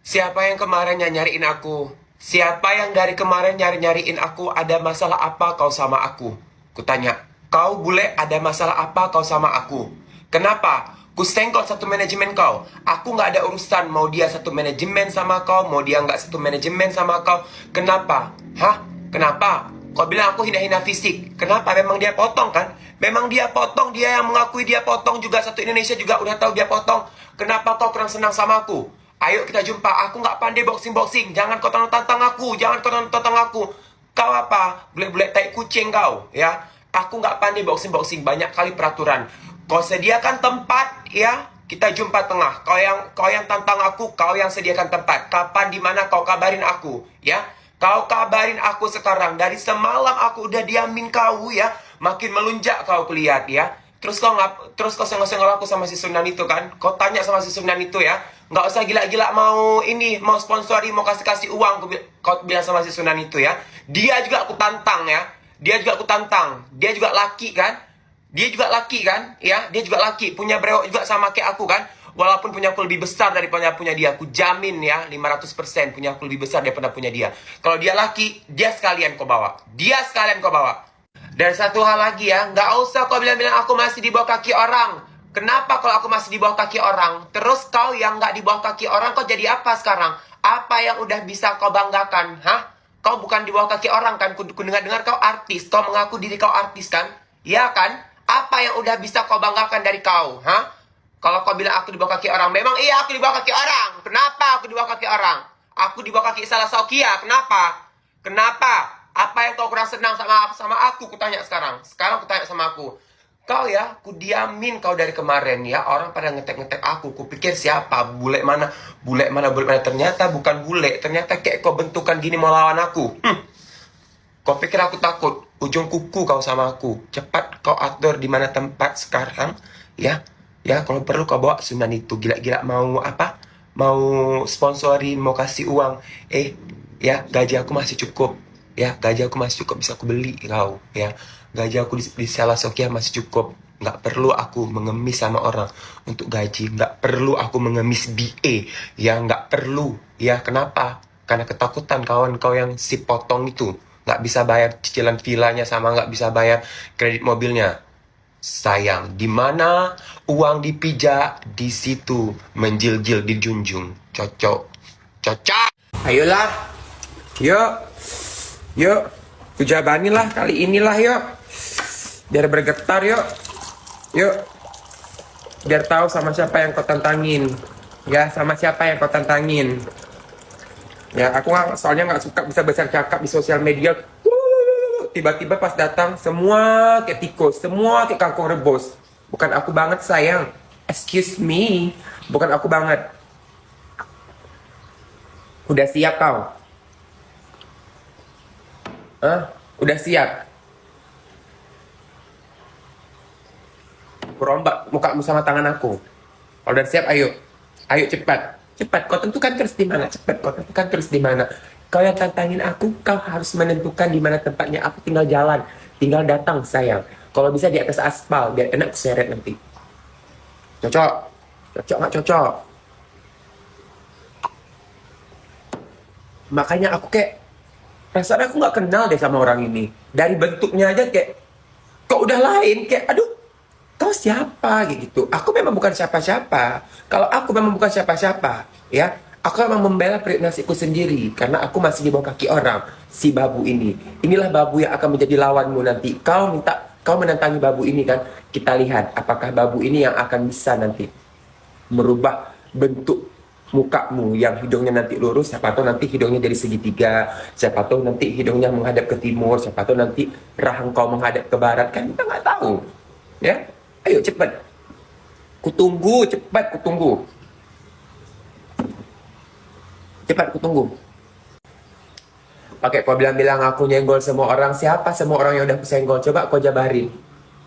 Siapa yang kemarin nyariin aku? Siapa yang dari kemarin nyariin aku? Ada masalah apa kau sama aku? Kutanya, kau bule ada masalah apa kau sama aku? Kenapa? Ku senggol satu manajemen kau. Aku nggak ada urusan mau dia satu manajemen sama kau, mau dia nggak satu manajemen sama kau. Kenapa? Hah? Kenapa? Kau bilang aku hina-hina fisik. Kenapa? Memang dia potong kan? Memang dia potong, dia yang mengakui dia potong juga. Satu Indonesia juga udah tahu dia potong. Kenapa kau kurang senang sama aku? Ayo kita jumpa. Aku nggak pandai boxing-boxing. Jangan kau tantang aku. Jangan kau tantang aku. Kau apa? Bule-bule tai kucing kau, ya. Aku nggak pandai boxing-boxing. Banyak kali peraturan. Kau sediakan tempat, ya. Kita jumpa tengah. Kau yang tantang aku. Kau yang sediakan tempat. Kapan, di mana kau kabarin aku, ya. Kau kabarin aku sekarang. Dari semalam aku udah diamin kau, ya. Makin melunjak kau kulihat, ya. Terus kau senggol-senggol aku sama si Sunan itu kan. Kau tanya sama si Sunan itu, ya. Nggak usah gila-gila mau sponsori, mau kasih-kasih uang. Kau bilang sama si Sunan itu, ya. Dia juga aku tantang, ya. Dia juga aku tantang. Dia juga laki kan. Dia juga laki kan, ya. Dia juga laki. Punya brewok juga sama kayak aku kan. Walaupun punya aku lebih besar daripada punya dia. Aku jamin ya 500% punya aku lebih besar daripada punya dia. Kalau dia laki, dia sekalian kau bawa. Dia sekalian kau bawa. Dan satu hal lagi ya, nggak usah kau bilang-bilang aku masih di bawah kaki orang. Kenapa kalau aku masih di bawah kaki orang? Terus kau yang nggak di bawah kaki orang, kau jadi apa sekarang? Apa yang udah bisa kau banggakan? Hah? Kau bukan di bawah kaki orang kan? Ku dengar-dengar kau artis. Kau mengaku diri kau artis kan? Iya kan? Apa yang udah bisa kau banggakan dari kau? Hah? Kalau kau bilang aku di bawah kaki orang, memang iya aku di bawah kaki orang. Kenapa aku di bawah kaki orang? Aku di bawah kaki salah Sokia. Kenapa? Kenapa? Apa yang kau kurang senang sama aku? Kutanya sekarang. Sekarang kutanya sama aku. Kau ya, ku diamin kau dari kemarin ya. Orang pada ngetek-ngetek aku. Kupikir siapa? Bule mana? Bule mana? Bule mana? Ternyata bukan bule. Ternyata kayak kau bentukan gini mau lawan aku. Kau pikir aku takut? Ujung kuku kau sama aku. Cepat kau atur di mana tempat sekarang, ya. Ya, kalau perlu kau bawa Sunan itu. Gila-gila mau apa? Mau sponsorin, mau kasih uang. Ya, gaji aku masih cukup. Ya, gaji aku masih cukup bisa aku beli kau, ya. Gaji aku di Salah Sokia masih cukup. Nggak perlu aku mengemis sama orang untuk gaji. Nggak perlu aku mengemis BA. Ya, nggak perlu. Ya, kenapa? Karena ketakutan kawan kau yang si potong itu. Nggak bisa bayar cicilan villanya sama nggak bisa bayar kredit mobilnya. Sayang, di mana uang dipijak, di situ menjil-jil dijunjung. Cocok. Cocok. Ayolah. Yuk. Yuk. Kujabanilah kali inilah yuk. Biar bergetar yuk. Yuk. Biar tahu sama siapa yang kau tantangin. Ya, sama siapa yang kau tantangin. Ya, aku soalnya nggak suka bisa besar cakap di sosial media. Tiba-tiba pas datang semua kayak tikus, semua kayak kangkung rebus. Bukan aku banget sayang. Excuse me, bukan aku banget. Udah siap kau? Hah? Udah siap? Aku rombak mukamu sama tangan aku. Kalau udah siap, ayo. Ayo cepat. Cepat, kau tentukan terus di mana. Cepat, kau tentukan terus di mana. Kau yang tantangin aku, kau harus menentukan di mana tempatnya. Aku tinggal jalan, tinggal datang sayang. Kalau bisa di atas aspal, biar enak seret nanti. Cocok? Cocok nggak cocok? Makanya aku kayak, perasaan aku nggak kenal deh sama orang ini. Dari bentuknya aja kayak, kok udah lain, kayak aduh. Kau siapa gitu? Aku memang bukan siapa-siapa. Kalau aku memang bukan siapa-siapa, ya, aku memang membela prinsipku sendiri karena aku masih di bawah kaki orang, si babu ini. Inilah babu yang akan menjadi lawanmu nanti. Kau menentangi babu ini kan? Kita lihat apakah babu ini yang akan bisa nanti merubah bentuk mukamu yang hidungnya nanti lurus, siapa tahu nanti hidungnya dari segitiga, siapa tahu nanti hidungnya menghadap ke timur, siapa tahu nanti rahang kau menghadap ke barat, kan kita nggak tahu, ya. Ayo cepat. Kutunggu, cepat kutunggu. Cepat kutunggu. Pakai kau bilang-bilang aku nyenggol semua orang. Siapa semua orang yang udah aku senggol? Coba kau jabarin.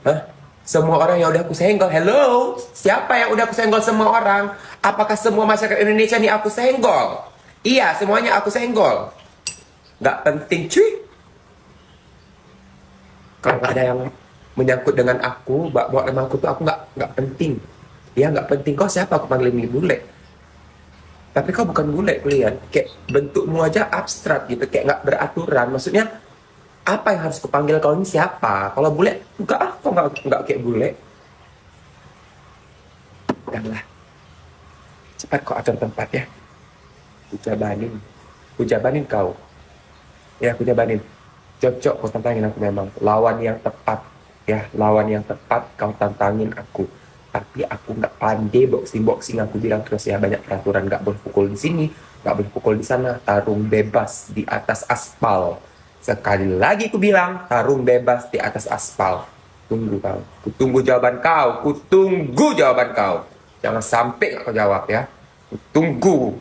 Hah? Semua orang yang udah aku senggol. Hello? Siapa yang udah aku senggol semua orang? Apakah semua masyarakat Indonesia nih aku senggol? Iya, semuanya aku senggol. Nggak penting cuy. Kalau nggak ada yang menyangkut dengan aku, bawa nama aku tuh aku nggak penting. Ya nggak penting. Kau siapa aku panggil ini bule? Tapi kau bukan bule, Kulian. Kayak bentukmu aja abstrak gitu, kayak nggak beraturan. Maksudnya apa yang harus kupanggil kau ini siapa? Kalau bule, enggak ah, kok nggak kayak bule. Udahlah, cepat kau atur tempat ya. Kujabanin, kujabanin kau. Ya, kujabanin. Cocok kau tantangin aku memang. Lawan yang tepat. Ya, lawan yang tepat kau tantangin aku. Tapi aku nggak pandai boxing aku bilang terus ya, banyak peraturan, nggak boleh pukul di sini, nggak boleh pukul di sana, tarung bebas di atas aspal. Sekali lagi aku bilang tarung bebas di atas aspal. Tunggu kau, kutunggu jawaban kau, kutunggu jawaban kau. Jangan sampai nggak kau jawab ya. Kutunggu,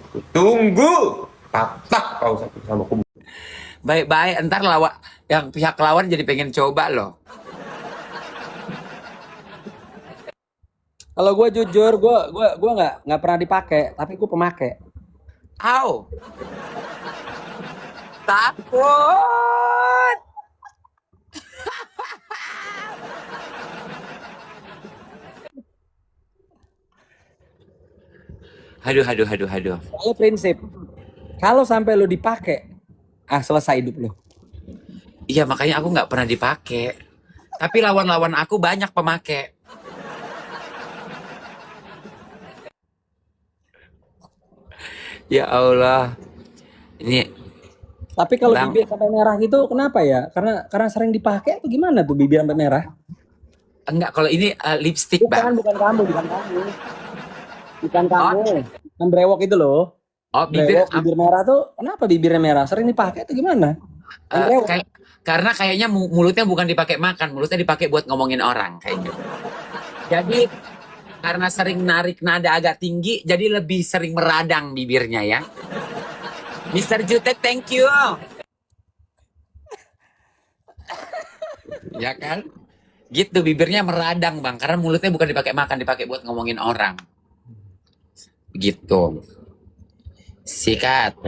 patah kau sama aku. Baik-baik, ntar yang pihak lawan jadi pengen coba loh. Kalau gue jujur, gue nggak pernah dipakai, tapi gue pemakai. Au, takut. Aduh, aduh, aduh, aduh. Kalau prinsip, kalau sampai lo dipakai, selesai hidup lo. Iya, makanya aku nggak pernah dipakai. Tapi lawan-lawan aku banyak pemakai. Ya Allah. Ini Tapi kalau Bang, bibir sampai merah gitu, kenapa ya? Karena sering dipakai atau gimana tuh bibir sampai merah? enggak, kalau ini lipstick, Bang. Bukan kamu, bukan kamu, bukan Oh, kamu. Kan brewok itu loh. oh bibir Brewok bibir merah tuh, kenapa bibirnya merah? Sering dipakai atau gimana? Kan brewok. kayak karena kayaknya mulutnya bukan dipakai makan, mulutnya dipakai buat ngomongin orang kayaknya. Jadi karena sering narik nada agak tinggi, jadi lebih sering meradang bibirnya ya. Mister Jutek, thank you. Ya kan? Gitu bibirnya meradang, Bang, karena mulutnya bukan dipakai makan, dipakai buat ngomongin orang. Gitu. Sikat.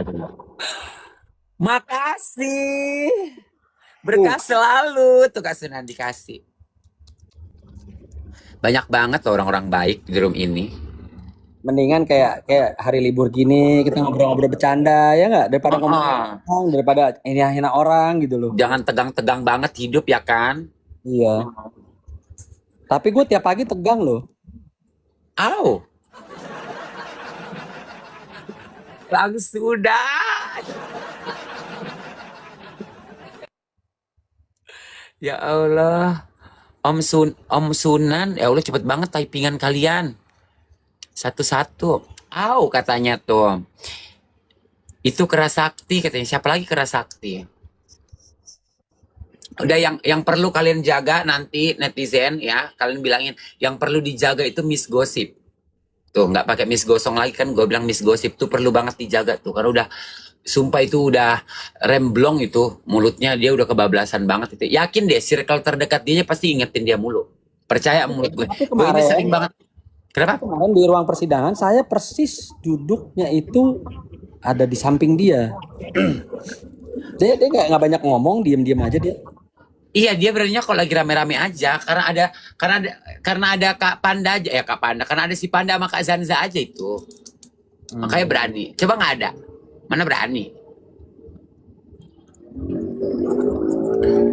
Makasih. Berkah selalu tuh Kak Sunan dikasih. Banyak banget loh orang-orang baik di room ini. Mendingan kayak hari libur gini kita ngobrol-ngobrol bercanda ya nggak, daripada ngomong orang, daripada hina orang gitu loh. Jangan tegang-tegang banget hidup ya kan? Iya. Tapi gue tiap pagi tegang loh. Au. Langsung sudah. Ya Allah. Om Sunan, ya Allah cepet banget typingan kalian. Satu-satu. Au katanya tuh. Itu Kerasakti katanya. Siapa lagi Kerasakti? Udah yang perlu kalian jaga nanti netizen ya, kalian bilangin yang perlu dijaga itu Miss Gosip. Tuh nggak pakai Miss Gosong lagi kan, gue bilang Miss Gosip tuh perlu banget dijaga tuh karena udah sumpah itu udah remblong itu mulutnya, dia udah kebablasan banget itu. Yakin deh circle terdekat dia pasti ingetin dia mulu. Percaya mulut gue. Tapi Gue ini sering banget. Kenapa? kemarin di ruang persidangan saya persis duduknya itu ada di samping dia. dia nggak banyak ngomong, diem aja dia. Iya, dia beraninya kalau lagi rame-rame aja karena ada Kak Panda aja ya, Kak Panda, karena ada si Panda sama Kak Zanza aja itu. Makanya berani. Coba nggak ada. Mana berani?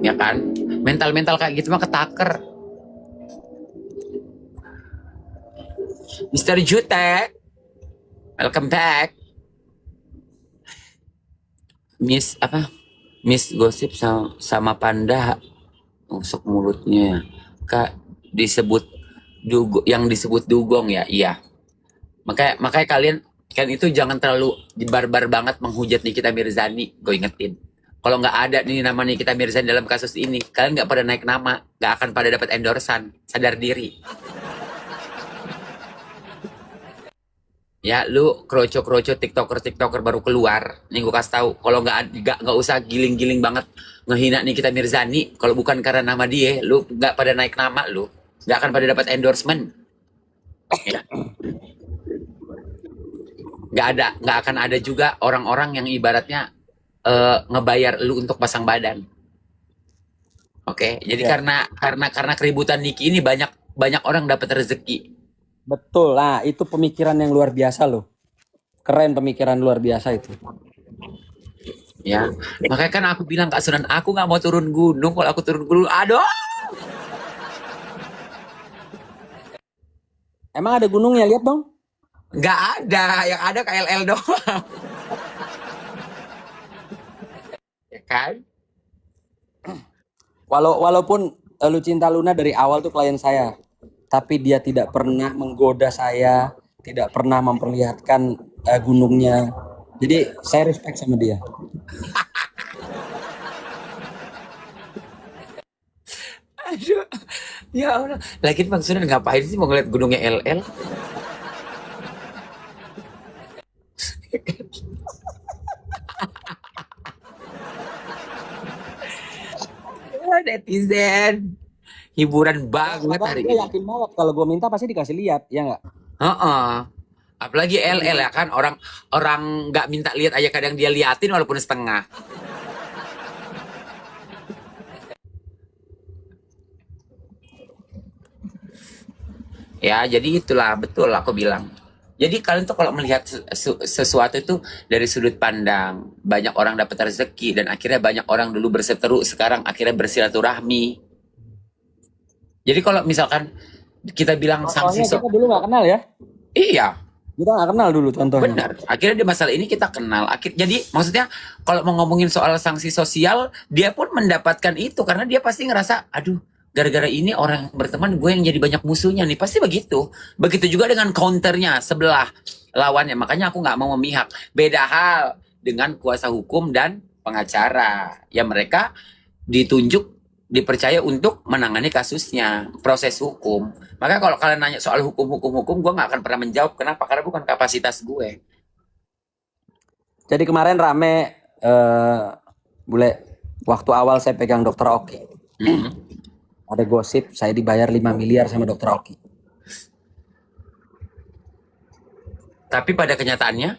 Ya kan? Mental-mental kayak gitu mah ketaker. Mr. Jutek, welcome back. Miss Gosip sama Panda usuk mulutnya. Kak disebut yang disebut dugong ya, iya. Makanya kalian kan itu jangan terlalu barbar banget menghujat Nikita Mirzani, gue ingetin. Kalau nggak ada nih nama Nikita Mirzani dalam kasus ini, kalian nggak pada naik nama, nggak akan pada dapat endorsan. Sadar diri. Ya, lu kroco-kroco TikToker baru keluar. Nih gue kasih tahu, kalau nggak usah giling-giling banget ngehina Nikita Mirzani. Kalau bukan karena nama dia, lu nggak pada naik nama, lu nggak akan pada dapat endorsement. Ya. Nggak akan ada juga orang-orang yang ibaratnya ngebayar lu untuk pasang badan. Oke, jadi karena keributan Niki ini banyak orang dapat rezeki. Betul lah, itu pemikiran yang luar biasa loh. Keren, pemikiran luar biasa itu. Ya, makanya kan aku bilang Kak Sunan, aku nggak mau turun gunung. Kalau aku turun gunung, aduh, Emang ada gunungnya, lihat dong. nggak ada. Yang ada KLL doang, ya kan? Walaupun Lucinta Luna dari awal tuh klien saya, tapi dia tidak pernah menggoda saya, tidak pernah memperlihatkan gunungnya. Jadi saya respect sama dia. Aduh, ya Allah. Lagi Bang Sunan ngapain sih mau ngeliat gunungnya LL? Ya, netizen, hiburan banget Padahal hari dia ini. yakin banget kalau gue minta pasti dikasih lihat, ya nggak? Heeh. Apalagi LL ya kan, orang orang nggak minta lihat aja kadang dia liatin walaupun setengah. Ya, jadi itulah betul aku bilang. Jadi kalian tuh kalau melihat sesuatu itu dari sudut pandang, banyak orang dapat rezeki dan akhirnya banyak orang dulu berseteru, sekarang akhirnya bersilaturahmi. Jadi kalau misalkan kita bilang sanksi Contohnya kita dulu nggak kenal ya. iya, Kita nggak kenal dulu contohnya. benar. Akhirnya di masalah ini kita kenal. Jadi maksudnya kalau mau ngomongin soal sanksi sosial, dia pun mendapatkan itu karena dia pasti ngerasa, aduh, gara-gara ini orang yang berteman gue yang jadi banyak musuhnya nih. Pasti begitu. Begitu juga dengan counternya sebelah lawannya. Makanya aku nggak mau memihak. Beda hal dengan kuasa hukum dan pengacara. Ya mereka ditunjuk, dipercaya untuk menangani kasusnya, proses hukum. Maka kalau kalian nanya soal hukum, gue nggak akan pernah menjawab. Kenapa? Karena bukan kapasitas gue. Jadi kemarin rame, bule, waktu awal saya pegang Dokter Oki, Mhm. ada gosip saya dibayar 5 miliar sama Dokter Oki. Tapi pada kenyataannya,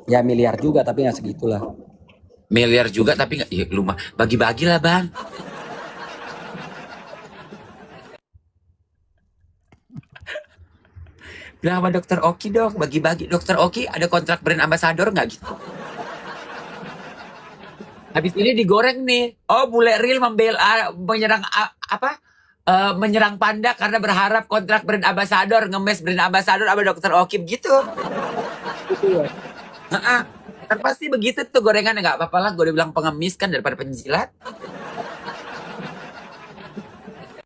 Ya miliar juga tapi nggak segitulah. miliar juga tapi nggak, ya, lu mah bagi-bagi lah bang. Bilang sama dokter Oki dong, bagi-bagi. Dokter Oki ada kontrak brand ambassador nggak gitu? Habis ini digoreng nih. Oh, bule real membela menyerang apa? Menyerang Panda karena berharap kontrak brand ambassador, ngemes brand ambassador sama dokter Oki gitu. Gitu ya. Heeh. Kan pasti begitu tuh gorengan, nggak apa-apa lah. Gue udah bilang pengemis kan daripada penjilat.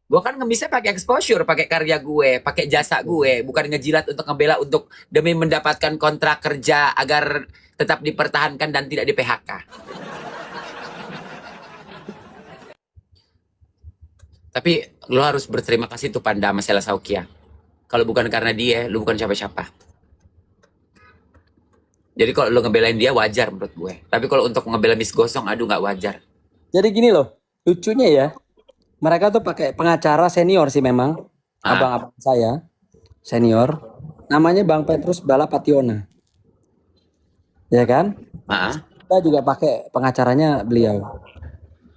Gue kan ngemisnya pakai exposure, pakai karya gue, pakai jasa gue, bukan ngejilat untuk ngebela untuk demi mendapatkan kontrak kerja agar tetap dipertahankan dan tidak di PHK. Tapi lo harus berterima kasih tuh Panda sama Sela Saukia. Kalau bukan karena dia, lo bukan siapa-siapa. Jadi kalau lo ngebelain dia wajar menurut gue. Tapi kalau untuk ngebela Miss Gosong, aduh nggak wajar. Jadi gini loh, lucunya ya, mereka tuh pakai pengacara senior sih memang, abang-abang saya senior, namanya Bang Petrus Balapationa, ya kan? Ah, Kita juga pakai pengacaranya beliau.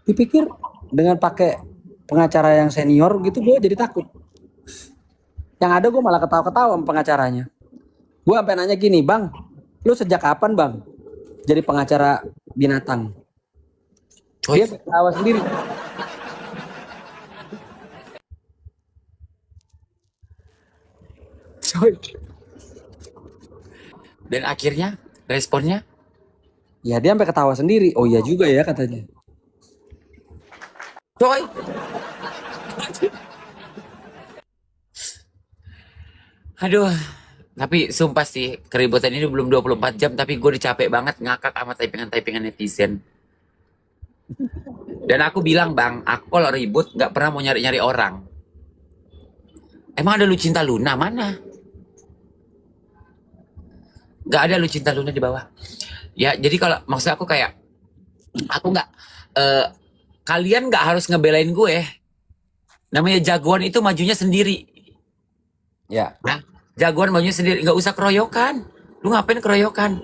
Dipikir dengan pakai pengacara yang senior gitu, gue jadi takut. Yang ada gue malah ketawa-ketawa sama pengacaranya. Gue sampai nanya gini, Bang, lu sejak kapan Bang jadi pengacara binatang? coy. Dia ketawa sendiri. Coy. Dan akhirnya responnya, Ya dia sampai ketawa sendiri. Oh iya juga ya katanya. coy. Aduh, tapi sumpah sih keributan ini belum 24 jam tapi gue udah capek banget ngakak sama typingan-typingan netizen. Dan aku bilang bang, aku kalau ribut nggak pernah mau nyari-nyari orang. Emang ada Lucinta Luna mana? Nggak ada Lucinta Luna di bawah. Ya jadi kalau maksud aku kayak aku nggak kalian nggak harus ngebelain gue. Namanya jagoan itu majunya sendiri. Ya. Nah, jagoan majunya sendiri, nggak usah keroyokan. Lu ngapain keroyokan?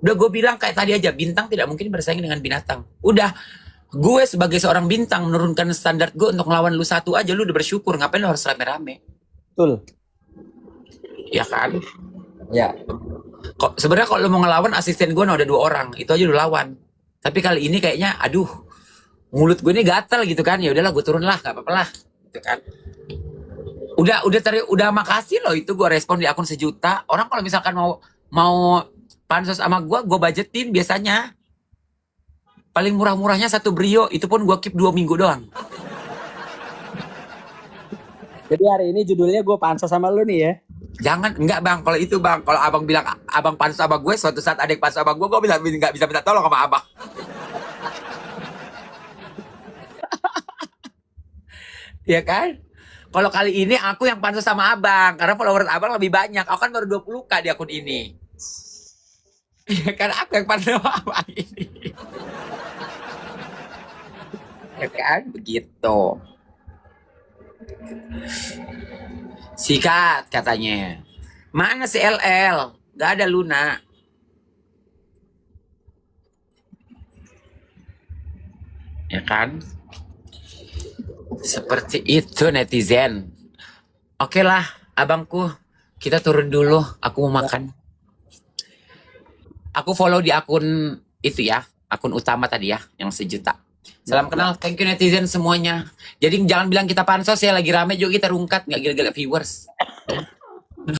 Udah gue bilang kayak tadi aja, bintang tidak mungkin bersaing dengan binatang. Udah, gue sebagai seorang bintang menurunkan standar gue untuk ngelawan lu satu aja, lu udah bersyukur. Ngapain lu harus rame-rame? Betul. Ya kan? Ya. Kok sebenarnya kalau lu mau ngelawan asisten gue udah 2 orang, itu aja udah lawan. Tapi kali ini kayaknya, aduh, mulut gue ini gatal gitu kan. Ya udahlah, gue turun lah, nggak apa-apa lah, gitu kan. Udah makasih loh, itu gue respon di akun 1 juta. Orang kalau misalkan mau pansos sama gue budgetin biasanya. Paling murah-murahnya 1 Brio, itu pun gue keep 2 minggu doang. Jadi hari ini judulnya gue pansos sama lu nih ya. Jangan, enggak bang, kalau itu bang, kalau abang bilang abang pansos sama gue, suatu saat ada yang pansos sama gue nggak bisa minta tolong sama abang. Ya kan? Kalau kali ini aku yang pansos sama abang, karena follower abang lebih banyak. Aku kan baru 20K di akun ini. Ya kan, aku yang pansos sama abang ini. Ya kan, begitu. Sikat katanya. Mana si LL? Gak ada Luna. Ya kan? Seperti itu netizen. Oke lah, abangku. Kita turun dulu. Aku mau makan. Aku follow di akun itu ya. Akun utama tadi ya. Yang 1 juta. Salam kenal. Thank you netizen semuanya. Jadi jangan bilang kita pansos ya. Lagi rame juga kita rungkat. Nggak gila-gila viewers.